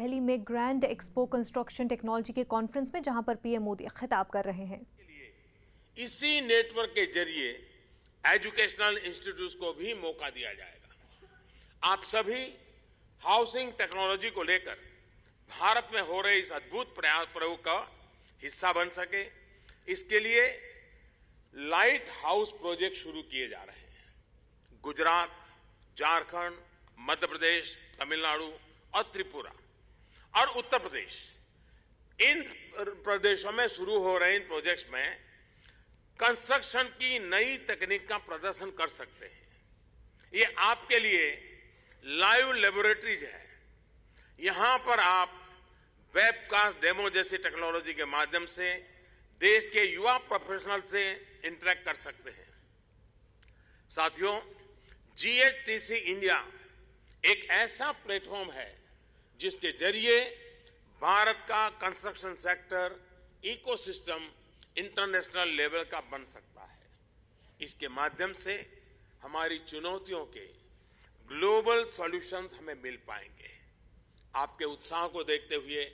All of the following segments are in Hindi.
दिल्ली में ग्रैंड एक्सपो कंस्ट्रक्शन टेक्नोलॉजी के कॉन्फ्रेंस में, जहां पर पीएम मोदी खिताब कर रहे हैं। इसी नेटवर्क के जरिए एजुकेशनल इंस्टीट्यूट्स को भी मौका दिया जाएगा। आप सभी हाउसिंग टेक्नोलॉजी को लेकर भारत में हो रहे इस अद्भुत प्रयोग का हिस्सा बन सके, इसके लिए लाइट हाउस प्रोजेक्ट शुरू किए जा रहे हैं। गुजरात, झारखंड, मध्य प्रदेश, तमिलनाडु और त्रिपुरा और उत्तर प्रदेश, इन प्रदेशों में शुरू हो रहे इन प्रोजेक्ट्स में कंस्ट्रक्शन की नई तकनीक का प्रदर्शन कर सकते हैं। ये आपके लिए लाइव लेबोरेटरीज है। यहां पर आप वेबकास्ट डेमो जैसी टेक्नोलॉजी के माध्यम से देश के युवा प्रोफेशनल से इंटरेक्ट कर सकते हैं। साथियों, जीएचटीसी इंडिया एक ऐसा प्लेटफॉर्म है जिसके जरिए भारत का construction sector ecosystem international level का बन सकता है। इसके माध्यम से हमारी चुनौतियों के ग्लोबल सॉल्यूशंस हमें मिल पाएंगे। आपके उत्साह को देखते हुए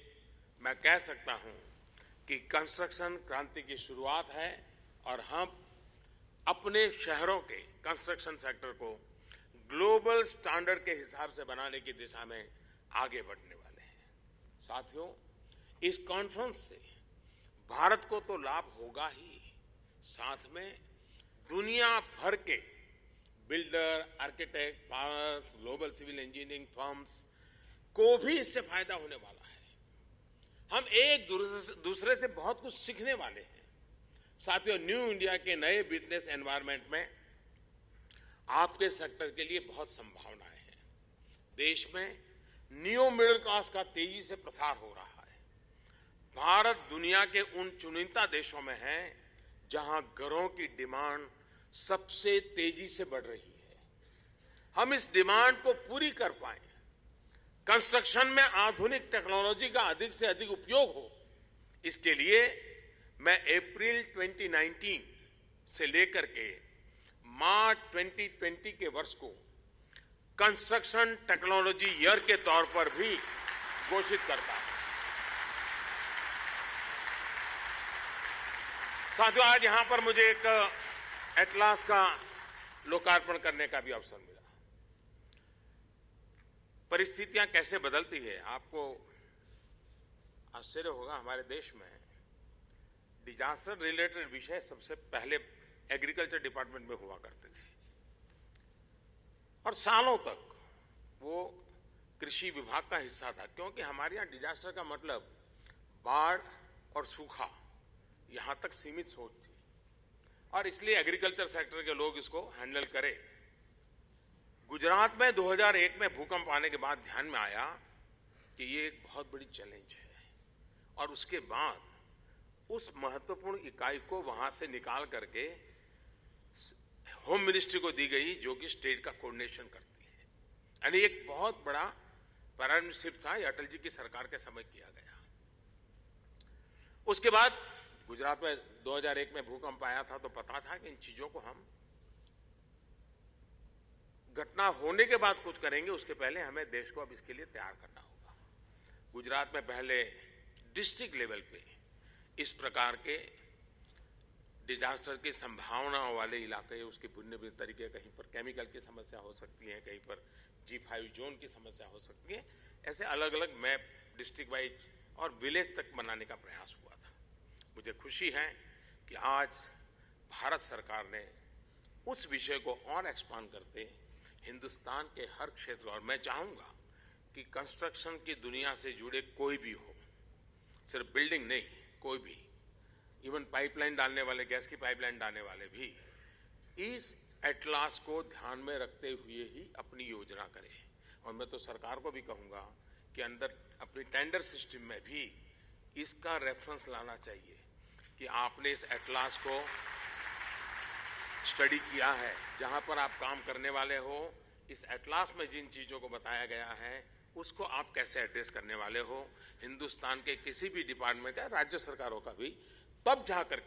मैं कह सकता हूं कि कंस्ट्रक्शन क्रांति की शुरुआत है और हम अपने शहरों के कंस्ट्रक्शन सेक्टर को ग्लोबल स्टैंडर्ड के हिसाब से बनाने की दिशा में आगे बढ़ने वाले हैं। साथियों, इस कॉन्फ्रेंस से भारत को तो लाभ होगा ही, साथ में दुनिया भर के builder, architect, planners, global civil engineering firms को भी इससे फायदा होने वाला है। हम एक दूसरे से बहुत कुछ सीखने वाले हैं। साथियों, न्यू इंडिया के नए बिजनेस एनवायरनमेंट में आपके सेक्टर के लिए बहुत संभावनाएं हैं। देश में न्यू मिडिल क्लास का तेजी से प्रसार हो रहा है। भारत दुनिया के उन चुनिंदा देशों में है जहां घरों की डिमांड सबसे तेजी से बढ़ रही है। हम इस डिमांड को पूरी कर पाए, कंस्ट्रक्शन में आधुनिक टेक्नोलॉजी का अधिक से अधिक उपयोग हो, इसके लिए मैं अप्रैल 2019 से लेकर के मार्च 2020 के वर्ष को कंस्ट्रक्शन टेक्नोलॉजी ईयर के तौर पर भी घोषित करता हूं। साथियों, आज यहां पर मुझे एक एटलास का लोकार्पण करने का भी अवसर मिला। परिस्थितियां कैसे बदलती है, आपको आश्चर्य होगा। हमारे देश में डिजास्टर रिलेटेड विषय सबसे पहले एग्रीकल्चर डिपार्टमेंट में हुआ करते थे और सालों तक वो कृषि विभाग का हिस्सा था, क्योंकि हमारे यहाँ डिजास्टर का मतलब बाढ़ और सूखा, यहां तक सीमित सोच थी और इसलिए एग्रीकल्चर सेक्टर के लोग इसको हैंडल करें। गुजरात में 2001 में भूकंप आने के बाद ध्यान में आया कि ये एक बहुत बड़ी चैलेंज है और उसके बाद उस महत्वपूर्ण इकाई को वहां से निकाल करके होम मिनिस्ट्री को दी गई, जो कि स्टेट का कोऑर्डिनेशन करती है। यानी एक बहुत बड़ा पैराडाइम शिफ्ट था, ये अटल जी की सरकार के समय किया गया। उसके बाद गुजरात में 2001 में भूकंप आया था तो पता था कि इन चीजों को हम घटना होने के बाद कुछ करेंगे, उसके पहले हमें देश को अब इसके लिए तैयार करना होगा। गुजरात में पहले डिस्ट्रिक्ट लेवल पे इस प्रकार के डिजास्टर की संभावना वाले इलाके, उसके भिन्न भिन्न तरीके, कहीं पर केमिकल की समस्या हो सकती है, कहीं पर G5 जोन की समस्या हो सकती है, ऐसे अलग अलग मैप डिस्ट्रिक्ट वाइज और विलेज तक बनाने का प्रयास हुआ था। मुझे खुशी है कि आज भारत सरकार ने उस विषय को और एक्सपांड करते हिंदुस्तान के हर क्षेत्र, और मैं चाहूंगा कि कंस्ट्रक्शन की दुनिया से जुड़े कोई भी हो, सिर्फ बिल्डिंग नहीं, कोई भी, इवन पाइपलाइन डालने वाले, गैस की पाइपलाइन डालने वाले भी इस एटलास को ध्यान में रखते हुए ही अपनी योजना करें। और मैं तो सरकार को भी कहूंगा कि अंदर अपनी टेंडर सिस्टम में भी इसका रेफरेंस लाना चाहिए कि आपने इस एटलास को स्टडी किया है, जहां पर आप काम करने वाले हो, इस एटलास में जिन चीजों को बताया गया है उसको आप कैसे एड्रेस करने वाले हो। हिंदुस्तान के किसी भी डिपार्टमेंट का, राज्य सरकारों का भी, तब जाकर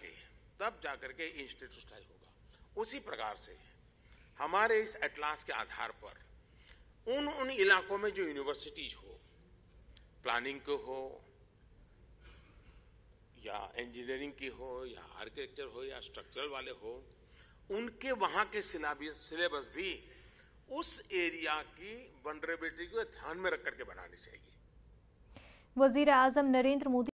के इंस्टीट्यूशनलाइज होगा। उसी प्रकार से हमारे इस एटलास के आधार पर उन इलाकों में जो यूनिवर्सिटीज हो, प्लानिंग को हो या इंजीनियरिंग की हो या आर्किटेक्चर हो या स्ट्रक्चरल वाले हो, उनके वहां के सिलेबस भी उस एरिया की वल्नरेबिलिटी को ध्यान में रख करके बनानी चाहिए। वजीर आजम नरेंद्र मोदी